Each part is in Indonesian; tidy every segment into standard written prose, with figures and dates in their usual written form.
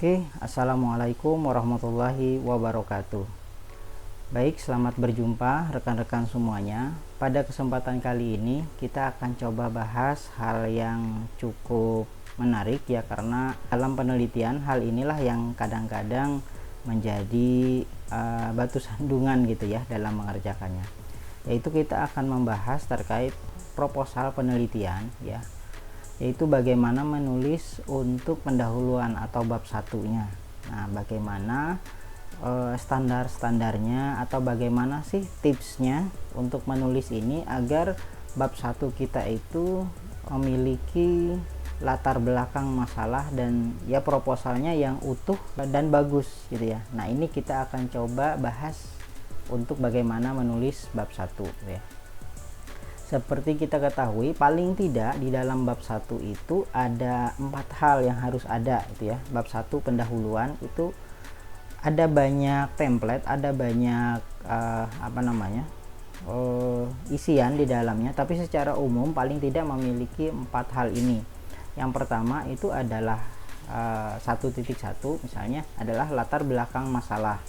Oke, assalamualaikum warahmatullahi wabarakatuh. Baik, selamat berjumpa rekan-rekan semuanya. Pada kesempatan kali ini kita akan coba bahas hal yang cukup menarik ya, karena dalam penelitian hal inilah yang kadang-kadang menjadi batu sandungan gitu ya dalam mengerjakannya. Yaitu kita akan membahas terkait proposal penelitian ya, yaitu bagaimana menulis untuk pendahuluan atau bab satunya. Nah, bagaimana standar-standarnya atau bagaimana sih tipsnya untuk menulis ini agar bab satu kita itu memiliki latar belakang masalah dan ya proposalnya yang utuh dan bagus gitu ya. Nah, ini kita akan coba bahas untuk bagaimana menulis bab satu ya. Seperti kita ketahui, paling tidak di dalam bab 1 itu ada 4 hal yang harus ada gitu ya. Bab 1 pendahuluan itu ada banyak template, ada banyak isian di dalamnya, tapi secara umum paling tidak memiliki 4 hal ini. Yang pertama itu adalah 1.1 misalnya adalah latar belakang masalah.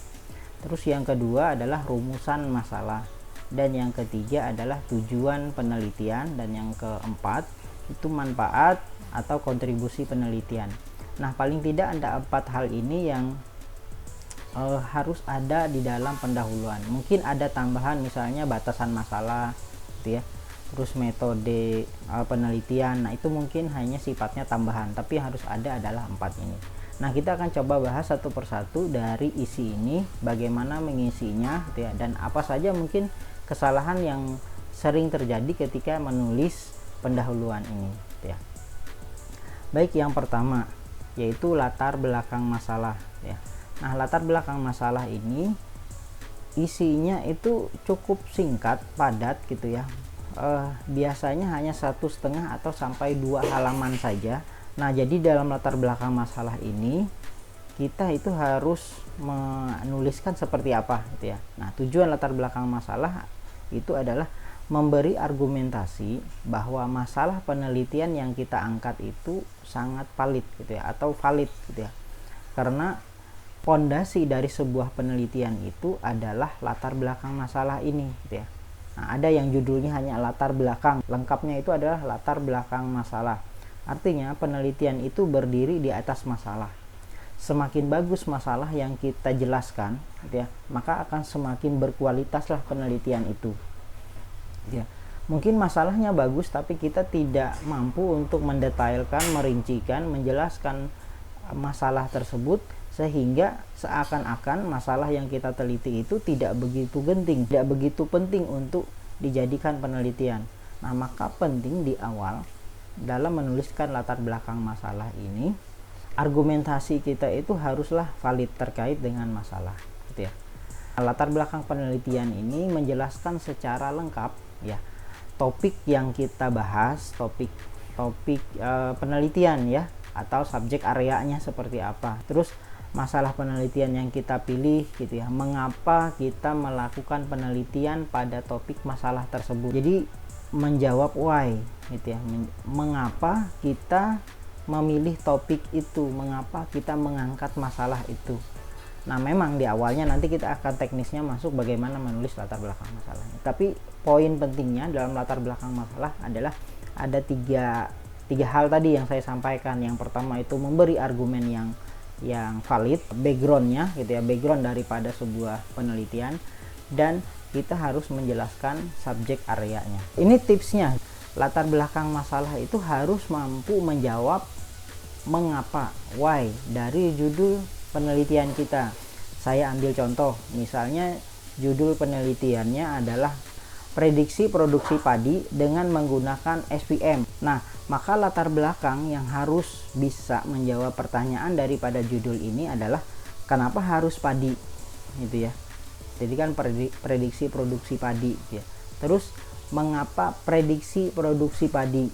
Terus yang kedua adalah rumusan masalah. Dan yang ketiga adalah tujuan penelitian, dan yang keempat itu manfaat atau kontribusi penelitian. Nah, paling tidak ada 4 hal ini yang harus ada di dalam pendahuluan. Mungkin ada tambahan misalnya batasan masalah gitu ya, terus metode penelitian. Nah, itu mungkin hanya sifatnya tambahan, tapi yang harus ada adalah 4 ini. Nah, kita akan coba bahas satu persatu dari isi ini, bagaimana mengisinya gitu ya, dan apa saja mungkin kesalahan yang sering terjadi ketika menulis pendahuluan ini ya. Baik, yang pertama yaitu latar belakang masalah ya. Nah, latar belakang masalah ini isinya itu cukup singkat, padat gitu ya. Biasanya hanya 1,5 atau sampai 2 halaman saja. Nah, jadi dalam latar belakang masalah ini kita itu harus menuliskan seperti apa gitu ya. Nah, tujuan latar belakang masalah itu adalah memberi argumentasi bahwa masalah penelitian yang kita angkat itu sangat valid gitu ya, atau valid gitu ya. Karena fondasi dari sebuah penelitian itu adalah latar belakang masalah ini gitu ya. Nah, ada yang judulnya hanya latar belakang, lengkapnya itu adalah latar belakang masalah. Artinya penelitian itu berdiri di atas masalah. Semakin bagus masalah yang kita jelaskan gitu ya, maka akan semakin berkualitaslah penelitian itu ya. Mungkin masalahnya bagus tapi kita tidak mampu untuk mendetailkan, merincikan, menjelaskan masalah tersebut, sehingga seakan-akan masalah yang kita teliti itu tidak begitu genting, tidak begitu penting untuk dijadikan penelitian. Nah, maka penting di awal dalam menuliskan latar belakang masalah ini, argumentasi kita itu haruslah valid terkait dengan masalah gitu ya. Latar belakang penelitian ini menjelaskan secara lengkap ya topik yang kita bahas, topik penelitian ya, atau subjek areanya seperti apa, terus masalah penelitian yang kita pilih gitu ya, mengapa kita melakukan penelitian pada topik masalah tersebut. Jadi menjawab why gitu ya, mengapa kita memilih topik itu, mengapa kita mengangkat masalah itu. Nah, memang di awalnya nanti kita akan teknisnya masuk bagaimana menulis latar belakang masalahnya. Tapi poin pentingnya dalam latar belakang masalah adalah ada tiga hal tadi yang saya sampaikan. Yang pertama itu memberi argumen yang valid, backgroundnya gitu ya, background daripada sebuah penelitian, dan kita harus menjelaskan subjek areanya. Ini tipsnya. Latar belakang masalah itu harus mampu menjawab mengapa, why dari judul penelitian kita. Saya ambil contoh, misalnya judul penelitiannya adalah prediksi produksi padi dengan menggunakan SPM. Nah, maka latar belakang yang harus bisa menjawab pertanyaan daripada judul ini adalah kenapa harus padi gitu ya. Jadi kan prediksi produksi padi ya. Terus mengapa prediksi produksi padi?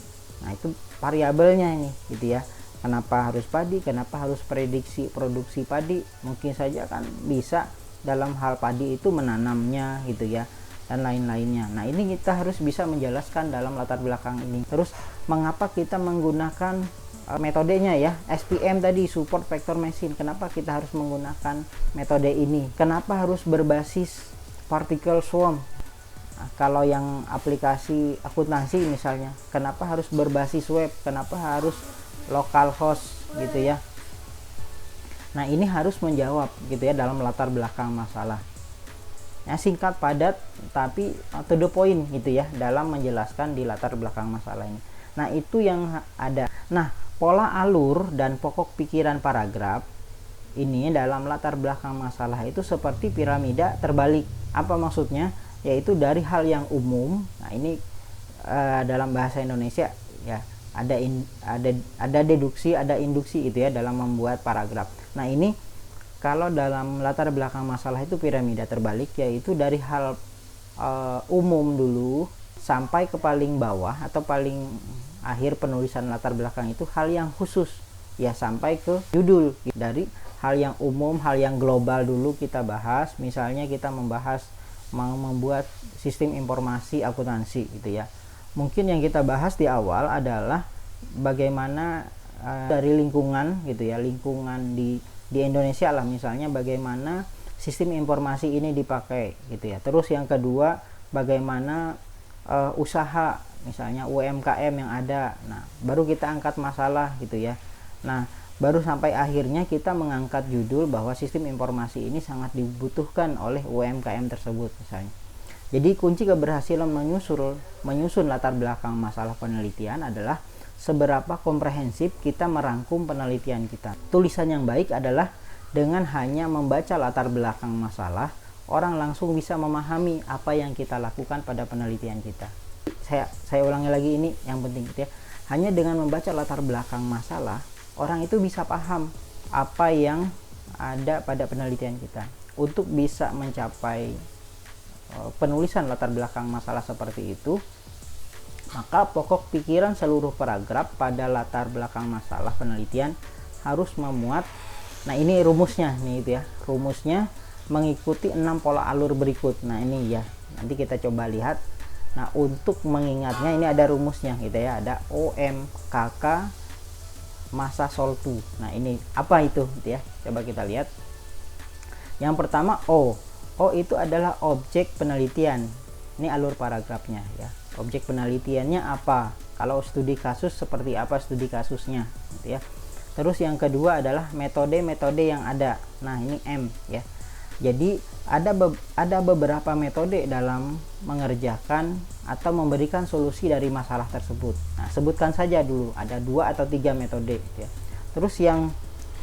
Nah, itu variabelnya ini gitu ya. Kenapa harus padi? Kenapa harus prediksi produksi padi? Mungkin saja kan bisa dalam hal padi itu menanamnya gitu ya, dan lain-lainnya. Nah, ini kita harus bisa menjelaskan dalam latar belakang ini. Terus mengapa kita menggunakan metodenya ya, SPM tadi, support vector machine. Kenapa kita harus menggunakan metode ini? Kenapa harus berbasis particle swarm? Nah, kalau yang aplikasi akuntansi misalnya, kenapa harus berbasis web? Kenapa harus localhost gitu ya? Nah, ini harus menjawab gitu ya dalam latar belakang masalah. Ya, singkat, padat, tapi to the point gitu ya dalam menjelaskan di latar belakang masalah ini. Nah, itu yang ada. Nah, pola alur dan pokok pikiran paragraf ini dalam latar belakang masalah itu seperti piramida terbalik. Apa maksudnya? Yaitu dari hal yang umum. Nah, ini dalam bahasa Indonesia ya, ada deduksi, ada induksi gitu ya dalam membuat paragraf. Nah, ini kalau dalam latar belakang masalah itu piramida terbalik, yaitu dari hal umum dulu sampai ke paling bawah atau paling akhir penulisan latar belakang itu hal yang khusus ya, sampai ke judul. Dari hal yang umum, hal yang global dulu kita bahas, misalnya kita membahas mau membuat sistem informasi akuntansi gitu ya. Mungkin yang kita bahas di awal adalah bagaimana dari lingkungan gitu ya, lingkungan di Indonesia lah misalnya, bagaimana sistem informasi ini dipakai gitu ya. Terus yang kedua, bagaimana usaha misalnya UMKM yang ada. Nah, baru kita angkat masalah gitu ya. Nah, baru sampai akhirnya kita mengangkat judul bahwa sistem informasi ini sangat dibutuhkan oleh UMKM tersebut misalnya. Jadi kunci keberhasilan menyusun latar belakang masalah penelitian adalah seberapa komprehensif kita merangkum penelitian kita. Tulisan yang baik adalah dengan hanya membaca latar belakang masalah, orang langsung bisa memahami apa yang kita lakukan pada penelitian kita. Saya ulangi lagi, ini yang penting gitu ya. Hanya dengan membaca latar belakang masalah, orang itu bisa paham apa yang ada pada penelitian kita. Untuk bisa mencapai penulisan latar belakang masalah seperti itu, maka pokok pikiran seluruh paragraf pada latar belakang masalah penelitian harus memuat, nah ini rumusnya nih itu ya, rumusnya mengikuti 6 pola alur berikut. Nah ini ya, nanti kita coba lihat. Nah, untuk mengingatnya ini ada rumusnya gitu ya, ada OMKK masa soltu. Nah ini apa itu gitu ya, coba kita lihat. Yang pertama O itu adalah objek penelitian. Ini alur paragrafnya ya. Objek penelitiannya apa? Kalau studi kasus seperti apa studi kasusnya gitu ya. Terus yang kedua adalah metode-metode yang ada. Nah, ini M ya. Jadi ada beberapa metode dalam mengerjakan atau memberikan solusi dari masalah tersebut. Nah, sebutkan saja dulu, ada 2 atau 3 metode gitu ya. Terus yang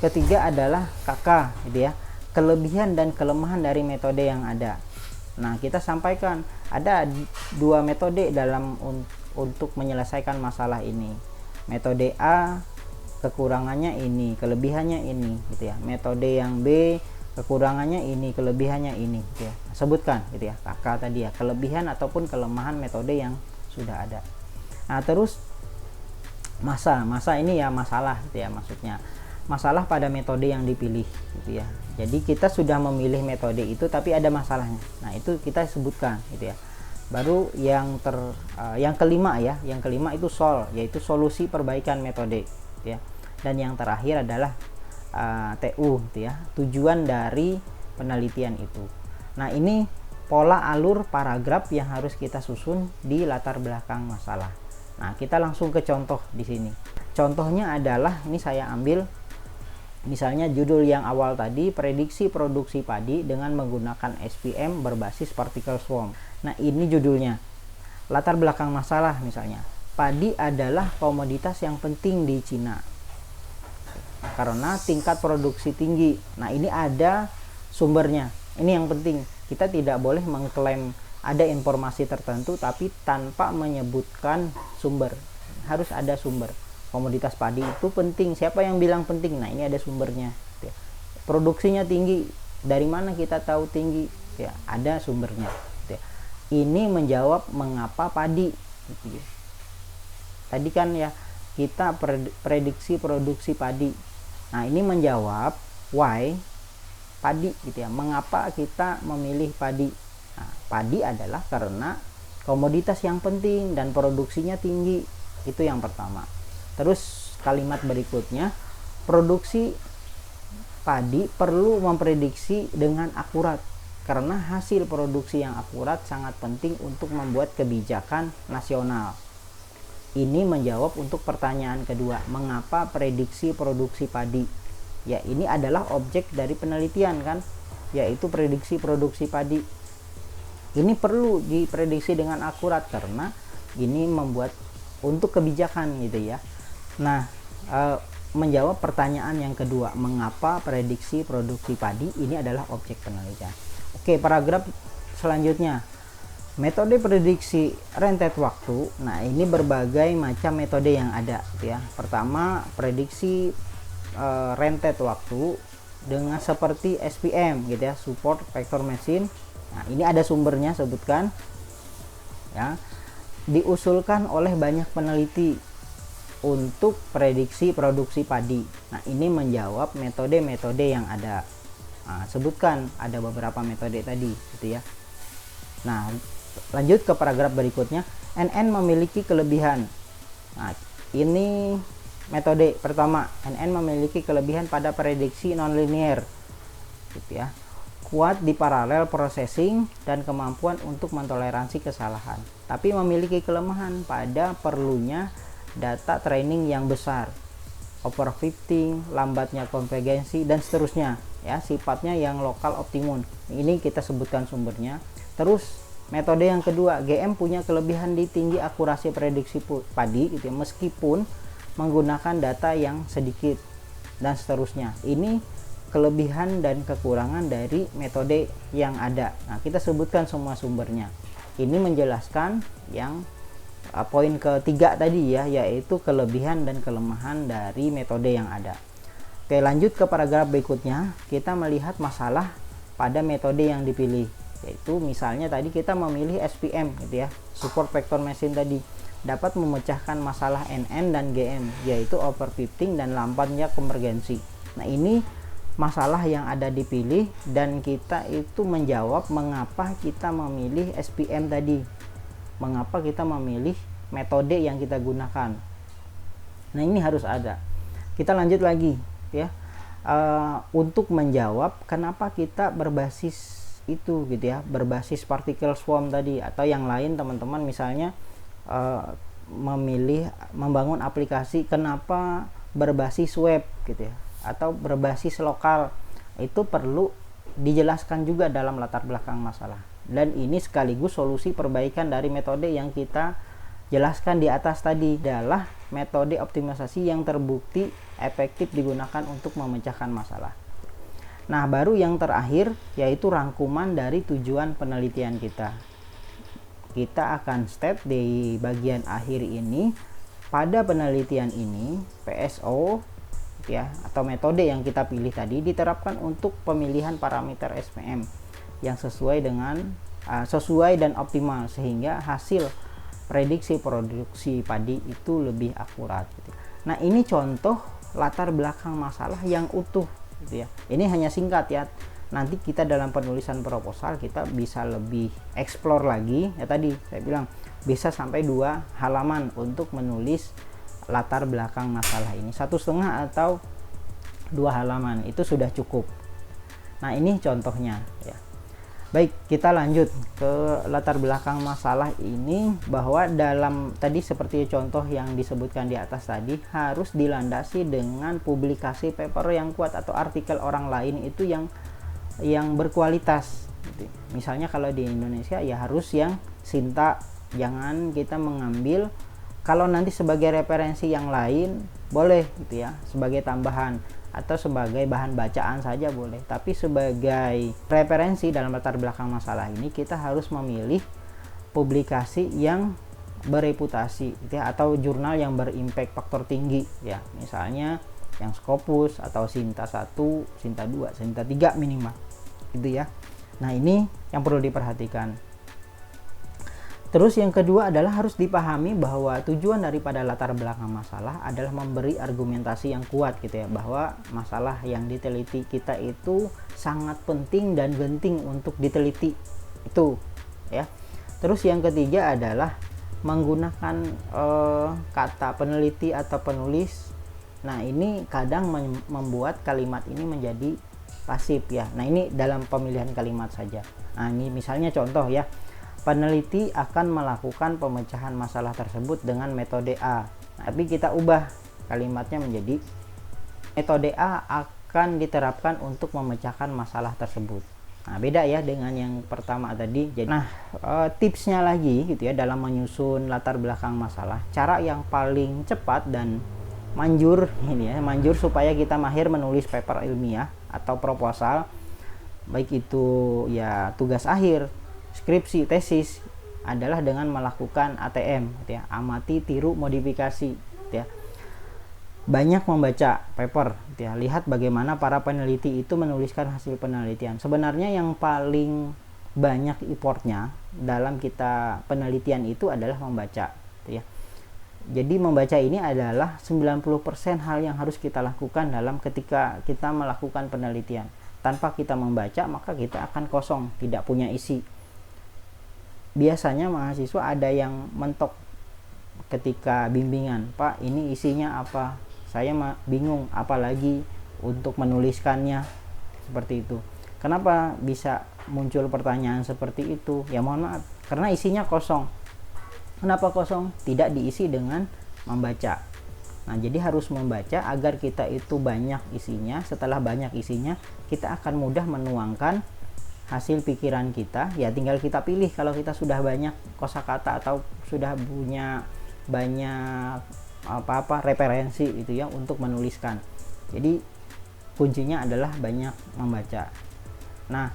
ketiga adalah KK gitu ya. Kelebihan dan kelemahan dari metode yang ada. Nah, kita sampaikan ada 2 metode dalam untuk menyelesaikan masalah ini. Metode A kekurangannya ini, kelebihannya ini gitu ya. Metode yang B kekurangannya ini, kelebihannya ini gitu ya. Sebutkan gitu ya, kakak tadi ya, kelebihan ataupun kelemahan metode yang sudah ada. Nah, terus masa ini ya masalah gitu ya, maksudnya masalah pada metode yang dipilih gitu ya. Jadi kita sudah memilih metode itu tapi ada masalahnya. Nah, itu kita sebutkan gitu ya. Baru yang kelima ya, yang kelima itu yaitu solusi perbaikan metode gitu ya. Dan yang terakhir adalah TU gitu ya, tujuan dari penelitian itu. Nah, ini pola alur paragraf yang harus kita susun di latar belakang masalah. Nah, kita langsung ke contoh di sini. Contohnya adalah ini saya ambil misalnya judul yang awal tadi, prediksi produksi padi dengan menggunakan SPM berbasis particle swarm. Nah, ini judulnya. Latar belakang masalah misalnya, padi adalah komoditas yang penting di Cina karena tingkat produksi tinggi. Nah, ini ada sumbernya. Ini yang penting. Kita tidak boleh mengklaim ada informasi tertentu tapi tanpa menyebutkan sumber. Harus ada sumber. Komoditas padi itu penting. Siapa yang bilang penting? Nah, ini ada sumbernya. Produksinya tinggi. Dari mana kita tahu tinggi? Ya, ada sumbernya. Ini menjawab mengapa padi. Tadi kan ya kita prediksi produksi padi. Nah, ini menjawab why padi gitu ya. Mengapa kita memilih padi? Nah, padi adalah karena komoditas yang penting dan produksinya tinggi. Itu yang pertama. Terus kalimat berikutnya, produksi padi perlu memprediksi dengan akurat karena hasil produksi yang akurat sangat penting untuk membuat kebijakan nasional. Ini menjawab untuk pertanyaan kedua, mengapa prediksi produksi padi? Ya, ini adalah objek dari penelitian kan, yaitu prediksi produksi padi. Ini perlu diprediksi dengan akurat karena ini membuat untuk kebijakan gitu ya. Nah, menjawab pertanyaan yang kedua, mengapa prediksi produksi padi, ini adalah objek penelitian. Oke, paragraf selanjutnya, metode prediksi rentet waktu. Nah, ini berbagai macam metode yang ada gitu ya. Pertama, prediksi rentet waktu dengan seperti SPM gitu ya, support vector machine. Nah, ini ada sumbernya, sebutkan ya, diusulkan oleh banyak peneliti untuk prediksi produksi padi. Nah, ini menjawab metode-metode yang ada. Nah, sebutkan ada beberapa metode tadi gitu ya. Nah, lanjut ke paragraf berikutnya, NN memiliki kelebihan. Nah, ini metode pertama, NN memiliki kelebihan pada prediksi nonlinear gitu ya, kuat di paralel processing dan kemampuan untuk mentoleransi kesalahan, tapi memiliki kelemahan pada perlunya data training yang besar, overfitting, lambatnya konvergensi dan seterusnya ya, sifatnya yang lokal optimum. Ini kita sebutkan sumbernya. Terus metode yang kedua, GM punya kelebihan di tinggi akurasi prediksi padi gitu ya, meskipun menggunakan data yang sedikit dan seterusnya. Ini kelebihan dan kekurangan dari metode yang ada. Nah, kita sebutkan semua sumbernya. Ini menjelaskan yang poin ketiga tadi ya, yaitu kelebihan dan kelemahan dari metode yang ada. Oke, lanjut ke paragraf berikutnya, kita melihat masalah pada metode yang dipilih, yaitu misalnya tadi kita memilih SPM gitu ya, support vector machine tadi dapat memecahkan masalah NN dan GM, yaitu overfitting dan lambatnya konvergensi. Nah, ini masalah yang ada dipilih dan kita itu menjawab mengapa kita memilih SPM tadi, mengapa kita memilih metode yang kita gunakan. Nah, ini harus ada. Kita lanjut lagi ya, untuk menjawab kenapa kita berbasis itu gitu ya, berbasis particle swarm tadi atau yang lain teman-teman, misalnya membangun aplikasi kenapa berbasis web gitu ya, atau berbasis lokal, itu perlu dijelaskan juga dalam latar belakang masalah. Dan ini sekaligus solusi perbaikan dari metode yang kita jelaskan di atas tadi, adalah metode optimalisasi yang terbukti efektif digunakan untuk memecahkan masalah. Nah, baru yang terakhir yaitu rangkuman dari tujuan penelitian kita. Kita akan step di bagian akhir ini. Pada penelitian ini, PSO ya, atau metode yang kita pilih tadi diterapkan untuk pemilihan parameter SPM yang sesuai dan optimal, sehingga hasil prediksi produksi padi itu lebih akurat gitu. Nah, ini contoh latar belakang masalah yang utuh gitu ya. Ini hanya singkat ya. Nanti kita dalam penulisan proposal kita bisa lebih explore lagi ya, tadi saya bilang bisa sampai 2 halaman untuk menulis latar belakang masalah ini, 1,5 atau 2 halaman itu sudah cukup. Nah, ini contohnya ya. Baik, kita lanjut ke latar belakang masalah ini, bahwa dalam tadi seperti contoh yang disebutkan di atas tadi harus dilandasi dengan publikasi paper yang kuat atau artikel orang lain itu yang berkualitas gitu. Misalnya kalau di Indonesia ya harus yang Sinta, jangan kita mengambil, kalau nanti sebagai referensi yang lain boleh gitu ya, sebagai tambahan atau sebagai bahan bacaan saja boleh, tapi sebagai referensi dalam latar belakang masalah ini kita harus memilih publikasi yang bereputasi gitu ya, atau jurnal yang berimpact faktor tinggi ya, misalnya yang Scopus atau Sinta 1, Sinta 2, Sinta 3 minimal gitu ya. Nah, ini yang perlu diperhatikan. Terus yang kedua adalah harus dipahami bahwa tujuan daripada latar belakang masalah adalah memberi argumentasi yang kuat gitu ya, bahwa masalah yang diteliti kita itu sangat penting dan genting untuk diteliti itu ya. Terus yang ketiga adalah menggunakan kata peneliti atau penulis Nah, ini kadang membuat kalimat ini menjadi pasif ya. Nah, ini dalam pemilihan kalimat saja. Nah, ini misalnya contoh ya. Peneliti akan melakukan pemecahan masalah tersebut dengan metode A. Nah, tapi kita ubah kalimatnya menjadi metode A akan diterapkan untuk memecahkan masalah tersebut. Nah, beda ya dengan yang pertama tadi. Jadi, tipsnya lagi gitu ya dalam menyusun latar belakang masalah. Cara yang paling cepat dan manjur ini ya, manjur supaya kita mahir menulis paper ilmiah atau proposal, baik itu ya tugas akhir, skripsi, tesis, adalah dengan melakukan ATM gitu ya, amati, tiru, modifikasi gitu ya. Banyak membaca paper gitu ya, lihat bagaimana para peneliti itu menuliskan hasil penelitian. Sebenarnya yang paling banyak effortnya dalam kita penelitian itu adalah membaca gitu ya. Jadi membaca ini adalah 90% hal yang harus kita lakukan dalam ketika kita melakukan penelitian. Tanpa kita membaca, maka kita akan kosong, tidak punya isi. Biasanya mahasiswa ada yang mentok ketika bimbingan, Pak ini isinya apa, saya bingung apalagi untuk menuliskannya, seperti itu. Kenapa bisa muncul pertanyaan seperti itu? Ya mohon maaf, karena isinya kosong. Kenapa kosong? Tidak diisi dengan membaca. Nah, jadi harus membaca agar kita itu banyak isinya. Setelah banyak isinya, kita akan mudah menuangkan hasil pikiran kita. Ya tinggal kita pilih kalau kita sudah banyak kosakata atau sudah punya banyak referensi itu ya untuk menuliskan. Jadi kuncinya adalah banyak membaca. Nah,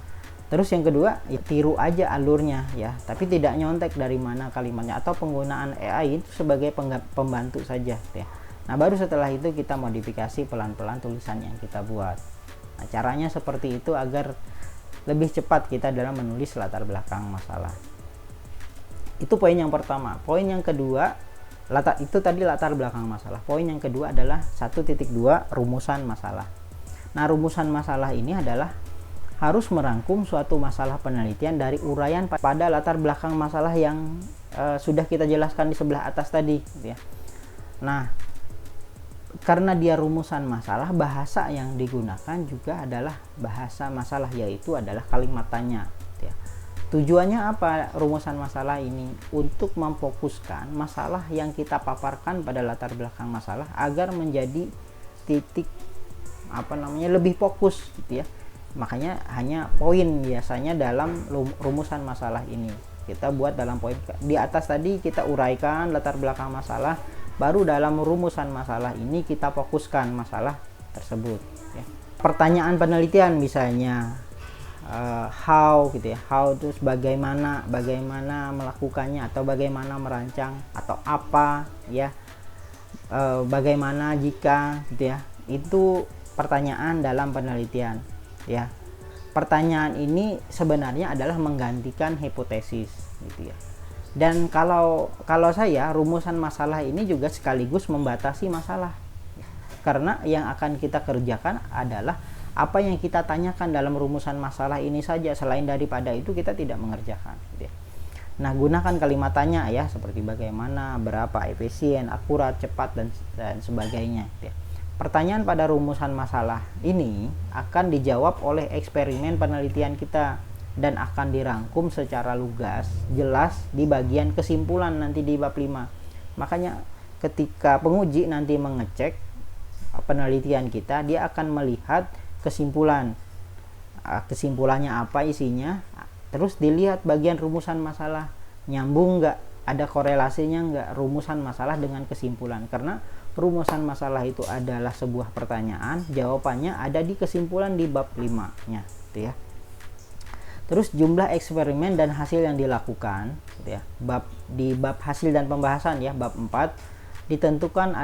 terus yang kedua, ya, tiru aja alurnya ya, tapi tidak nyontek dari mana kalimatnya, atau penggunaan AI itu sebagai pembantu saja ya. Nah, baru setelah itu kita modifikasi pelan-pelan tulisan yang kita buat. Nah, caranya seperti itu agar lebih cepat kita dalam menulis latar belakang masalah. Itu poin yang pertama. Poin yang kedua, itu tadi latar belakang masalah. Poin yang kedua adalah 1.2 rumusan masalah. Nah, rumusan masalah ini adalah harus merangkum suatu masalah penelitian dari uraian pada latar belakang masalah yang sudah kita jelaskan di sebelah atas tadi gitu ya. Nah, karena dia rumusan masalah, bahasa yang digunakan juga adalah bahasa masalah, yaitu adalah kalimat tanya gitu ya. Tujuannya apa rumusan masalah ini? Untuk memfokuskan masalah yang kita paparkan pada latar belakang masalah agar menjadi titik lebih fokus gitu ya. Makanya hanya poin biasanya dalam rumusan masalah ini. Kita buat dalam poin di atas tadi, kita uraikan latar belakang masalah, baru dalam rumusan masalah ini kita fokuskan masalah tersebut ya. Pertanyaan penelitian misalnya how gitu ya, how terus bagaimana melakukannya, atau bagaimana merancang, atau apa ya, bagaimana jika gitu ya. Itu pertanyaan dalam penelitian ya. Pertanyaan ini sebenarnya adalah menggantikan hipotesis gitu ya. Dan kalau saya, rumusan masalah ini juga sekaligus membatasi masalah, karena yang akan kita kerjakan adalah apa yang kita tanyakan dalam rumusan masalah ini saja. Selain daripada itu kita tidak mengerjakan gitu ya. Nah, gunakan kalimat tanya ya, seperti bagaimana, berapa, efisien, akurat, cepat, dan sebagainya gitu ya. Pertanyaan pada rumusan masalah ini akan dijawab oleh eksperimen penelitian kita dan akan dirangkum secara lugas, jelas di bagian kesimpulan nanti di bab 5. Makanya ketika penguji nanti mengecek penelitian kita, dia akan melihat kesimpulan. Kesimpulannya apa isinya, terus dilihat bagian rumusan masalah, nyambung nggak, ada korelasinya nggak rumusan masalah dengan kesimpulan. Karena rumusan masalah itu adalah sebuah pertanyaan, jawabannya ada di kesimpulan di bab 5-nya gitu ya. Terus jumlah eksperimen dan hasil yang dilakukan gitu ya. Di bab hasil dan pembahasan ya, bab 4 ditentukan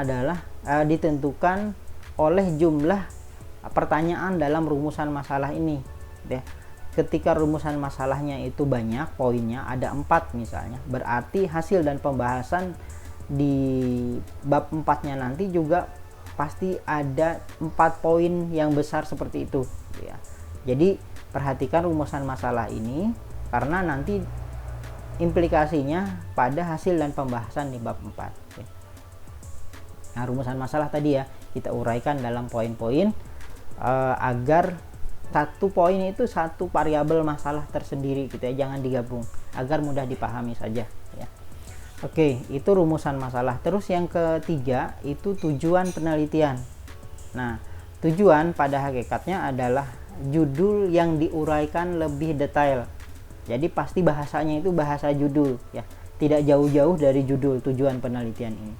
oleh jumlah pertanyaan dalam rumusan masalah ini gitu ya. Ketika rumusan masalahnya itu banyak, poinnya ada 4 misalnya, berarti hasil dan pembahasan di bab 4-nya nanti juga pasti ada 4 poin yang besar seperti itu gitu ya. Jadi perhatikan rumusan masalah ini, karena nanti implikasinya pada hasil dan pembahasan di bab 4 ya. Nah, rumusan masalah tadi ya, kita uraikan dalam poin-poin agar satu poin itu satu variabel masalah tersendiri gitu ya, jangan digabung, agar mudah dipahami saja ya. Oke, itu rumusan masalah. Terus yang ketiga itu tujuan penelitian. Nah, tujuan pada hakikatnya adalah judul yang diuraikan lebih detail. Jadi pasti bahasanya itu bahasa judul ya, tidak jauh-jauh dari judul tujuan penelitian ini.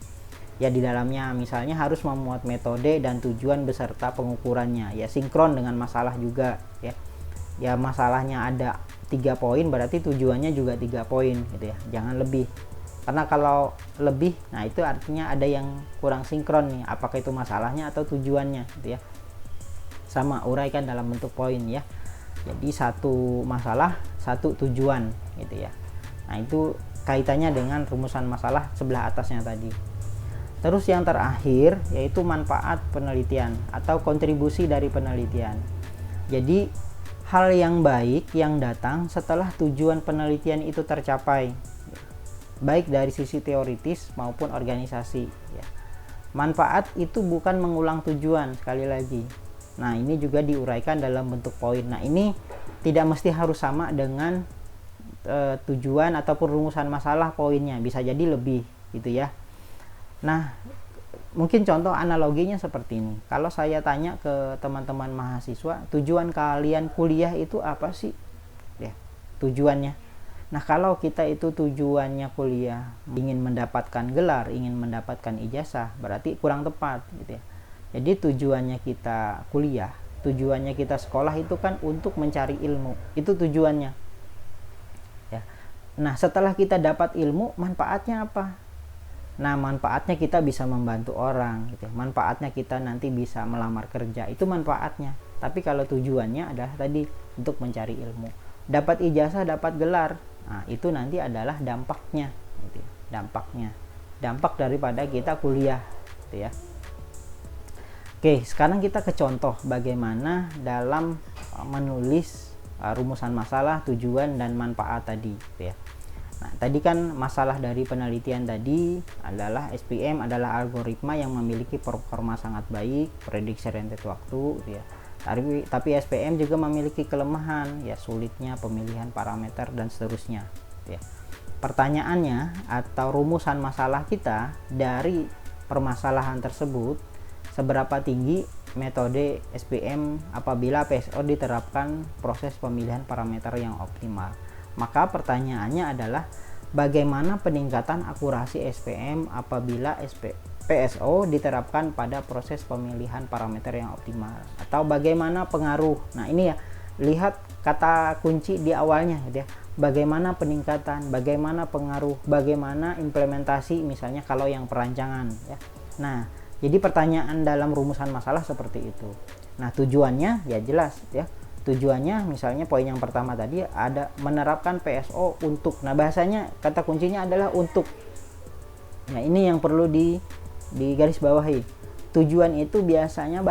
Ya di dalamnya misalnya harus memuat metode dan tujuan beserta pengukurannya, ya sinkron dengan masalah juga ya. Ya masalahnya ada 3 poin berarti tujuannya juga 3 poin gitu ya, jangan lebih. Karena kalau lebih, nah itu artinya ada yang kurang sinkron nih, apakah itu masalahnya atau tujuannya gitu ya. Sama, uraikan dalam bentuk poin ya. Jadi satu masalah, satu tujuan gitu ya. Nah itu kaitannya dengan rumusan masalah sebelah atasnya tadi. Terus yang terakhir yaitu manfaat penelitian atau kontribusi dari penelitian. Jadi hal yang baik yang datang setelah tujuan penelitian itu tercapai, baik dari sisi teoritis maupun organisasi ya. Manfaat itu bukan mengulang tujuan, sekali lagi. Nah ini juga diuraikan dalam bentuk poin. Nah ini tidak mesti harus sama dengan tujuan ataupun rumusan masalah poinnya, bisa jadi lebih gitu ya. Nah mungkin contoh analoginya seperti ini. Kalau saya tanya ke teman-teman mahasiswa, tujuan kalian kuliah itu apa sih ya, tujuannya. Nah kalau kita itu tujuannya kuliah ingin mendapatkan gelar, ingin mendapatkan ijazah, berarti kurang tepat gitu ya. Jadi tujuannya kita kuliah, tujuannya kita sekolah itu kan untuk mencari ilmu, itu tujuannya ya. Nah setelah kita dapat ilmu, manfaatnya apa? Nah manfaatnya kita bisa membantu orang gitu ya. Manfaatnya kita nanti bisa melamar kerja, itu manfaatnya. Tapi kalau tujuannya adalah tadi untuk mencari ilmu, dapat ijazah, dapat gelar, nah itu nanti adalah dampaknya gitu ya. Dampak daripada kita kuliah gitu ya. Oke, sekarang kita ke contoh bagaimana dalam menulis rumusan masalah, tujuan dan manfaat tadi gitu ya. Nah, tadi kan masalah dari penelitian tadi adalah SPM adalah algoritma yang memiliki performa sangat baik, prediksi rentet waktu gitu ya. Tapi SPM juga memiliki kelemahan, ya sulitnya pemilihan parameter dan seterusnya ya. Pertanyaannya atau rumusan masalah kita dari permasalahan tersebut, seberapa tinggi metode SPM apabila PSO diterapkan proses pemilihan parameter yang optimal. Maka pertanyaannya adalah bagaimana peningkatan akurasi SPM apabila PSO diterapkan pada proses pemilihan parameter yang optimal, atau bagaimana pengaruh. Nah ini ya, lihat kata kunci di awalnya gitu ya. Bagaimana peningkatan, bagaimana pengaruh, bagaimana implementasi, misalnya kalau yang perancangan ya. Nah jadi pertanyaan dalam rumusan masalah seperti itu. Nah tujuannya ya jelas ya. Tujuannya misalnya poin yang pertama tadi ada menerapkan PSO untuk. Nah bahasanya kata kuncinya adalah untuk. Nah ini yang perlu digaris bawahi. Tujuan itu biasanya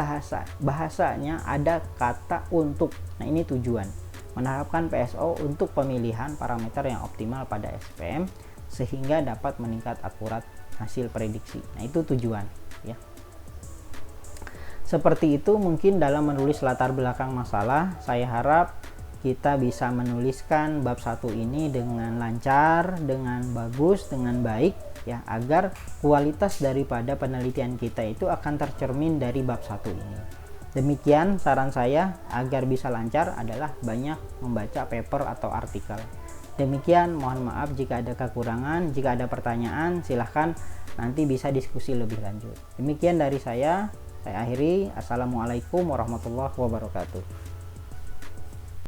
bahasanya ada kata untuk. Nah ini tujuan, menerapkan PSO untuk pemilihan parameter yang optimal pada SPM sehingga dapat meningkat akurat hasil prediksi. Nah itu tujuan ya. Seperti itu mungkin dalam menulis latar belakang masalah. Saya harap kita bisa menuliskan bab 1 ini dengan lancar, dengan bagus, dengan baik ya, agar kualitas daripada penelitian kita itu akan tercermin dari bab 1 ini. Demikian saran saya agar bisa lancar adalah banyak membaca paper atau artikel. Demikian, mohon maaf jika ada kekurangan. Jika ada pertanyaan silahkan nanti bisa diskusi lebih lanjut. Demikian dari saya akhiri. Assalamualaikum warahmatullahi wabarakatuh.